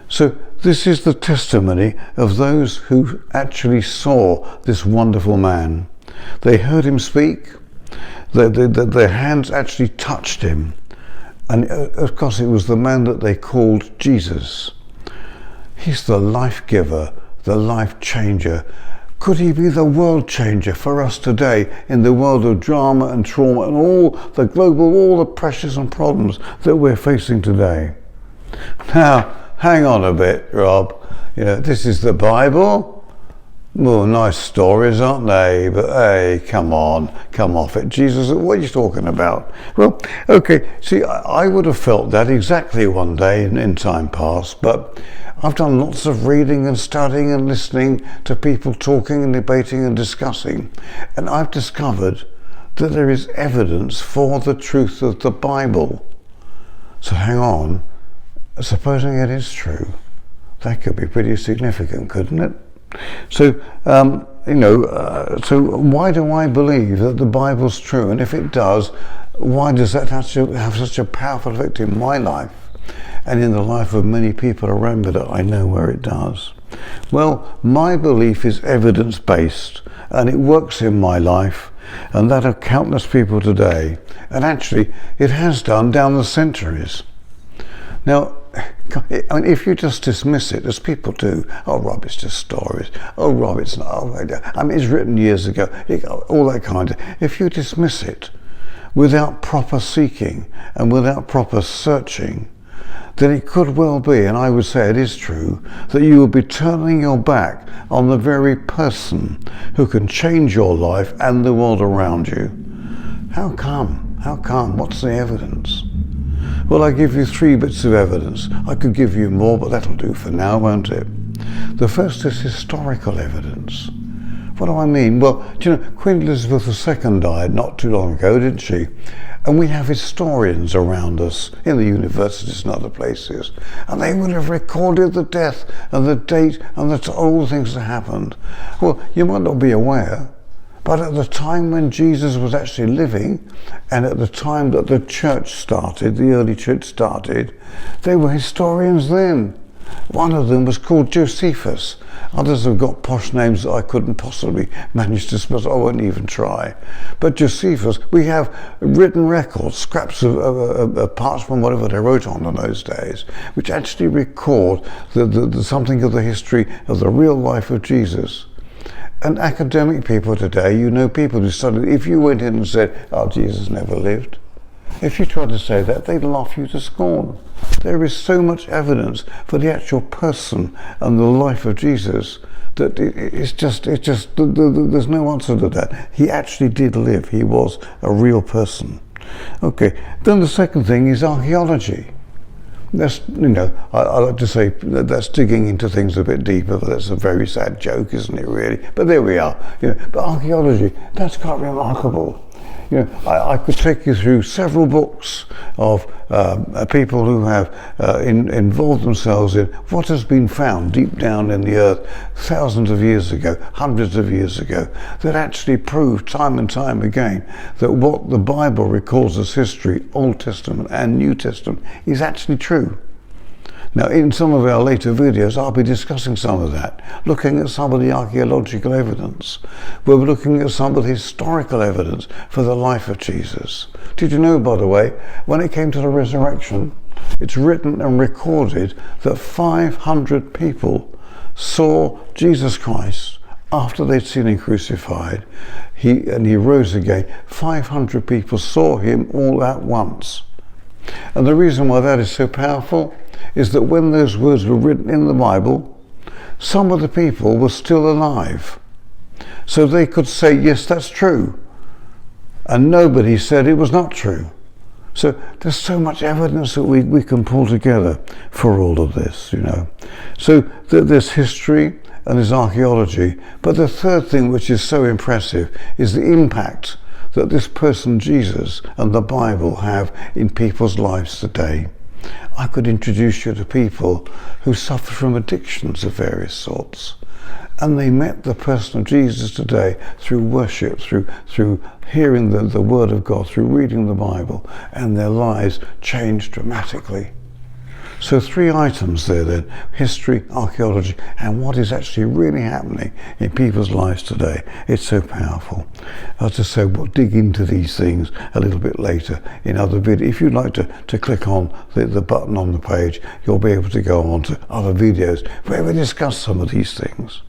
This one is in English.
So this is the testimony of those who actually saw this wonderful man. They heard him speak, their hands actually touched him, and of course it was the man that they called Jesus. He's the life giver, the life changer. Could he be the world changer for us today in the world of drama and trauma and all the pressures and problems that we're facing today? Now, hang on a bit, Rob. This is the Bible. Well, nice stories, aren't they? But hey, come on, come off it. Jesus, what are you talking about? Well, okay, see, I would have felt that exactly one day in time past, but I've done lots of reading and studying and listening to people talking and debating and discussing, and I've discovered that there is evidence for the truth of the Bible. So hang on, supposing it is true, that could be pretty significant, couldn't it? So, so why do I believe that the Bible's true? And if it does, why does that have such a powerful effect in my life and in the life of many people around me that I know where it does? Well, my belief is evidence-based, and it works in my life and that of countless people today. And actually, it has done down the centuries. Now, I mean, if you just dismiss it, as people do, oh, Rob, it's just stories. Oh, Rob, it's not. I mean, it's written years ago. All that kind of. If you dismiss it without proper seeking and without proper searching, then it could well be, and I would say it is true, that you will be turning your back on the very person who can change your life and the world around you. How come? How come? What's the evidence? Well, I give you 3 bits of evidence. I could give you more, but that'll do for now, won't it? The first is historical evidence. What do I mean? Well, do you know, Queen Elizabeth II died not too long ago, didn't she? And we have historians around us in the universities and other places, and they would have recorded the death and the date and all the things that happened. Well, you might not be aware, but at the time when Jesus was actually living, and at the time that the church started, the early church started, they were historians then. One of them was called Josephus. Others have got posh names that I couldn't possibly manage to spell, so I won't even try. But Josephus, we have written records, scraps of parchment, whatever they wrote on in those days, which actually record something of the history of the real life of Jesus. And academic people today, people who studied, if you went in and said, oh, Jesus never lived, if you tried to say that, they'd laugh you to scorn. There is so much evidence for the actual person and the life of Jesus that it's just there's no answer to that. He actually did live. He was a real person. Okay, then the second thing is archaeology. That's, I like to say that's digging into things a bit deeper, but that's a very sad joke, isn't it, really? But there we are. But archaeology, that's quite remarkable. I could take you through several books of people who have involved themselves in what has been found deep down in the earth thousands of years ago, hundreds of years ago, that actually prove time and time again that what the Bible records as history, Old Testament and New Testament, is actually true. Now, in some of our later videos, I'll be discussing some of that, looking at some of the archaeological evidence. We're looking at some of the historical evidence for the life of Jesus. Did you know, by the way, when it came to the resurrection, it's written and recorded that 500 people saw Jesus Christ after they'd seen him crucified. He rose again. 500 people saw him all at once. And the reason why that is so powerful is that when those words were written in the Bible, some of the people were still alive. So they could say, yes, that's true. And nobody said it was not true. So there's so much evidence that we can pull together for all of this, So there's history and there's archaeology. But the third thing, which is so impressive, is the impact that this person, Jesus, and the Bible have in people's lives today. I could introduce you to people who suffer from addictions of various sorts, and they met the person of Jesus today through worship, through hearing the Word of God, through reading the Bible, and their lives changed dramatically. So 3 items there then: history, archaeology, and what is actually really happening in people's lives today. It's so powerful. As I say, we'll dig into these things a little bit later in other videos. If you'd like to click on the button on the page, you'll be able to go on to other videos where we discuss some of these things.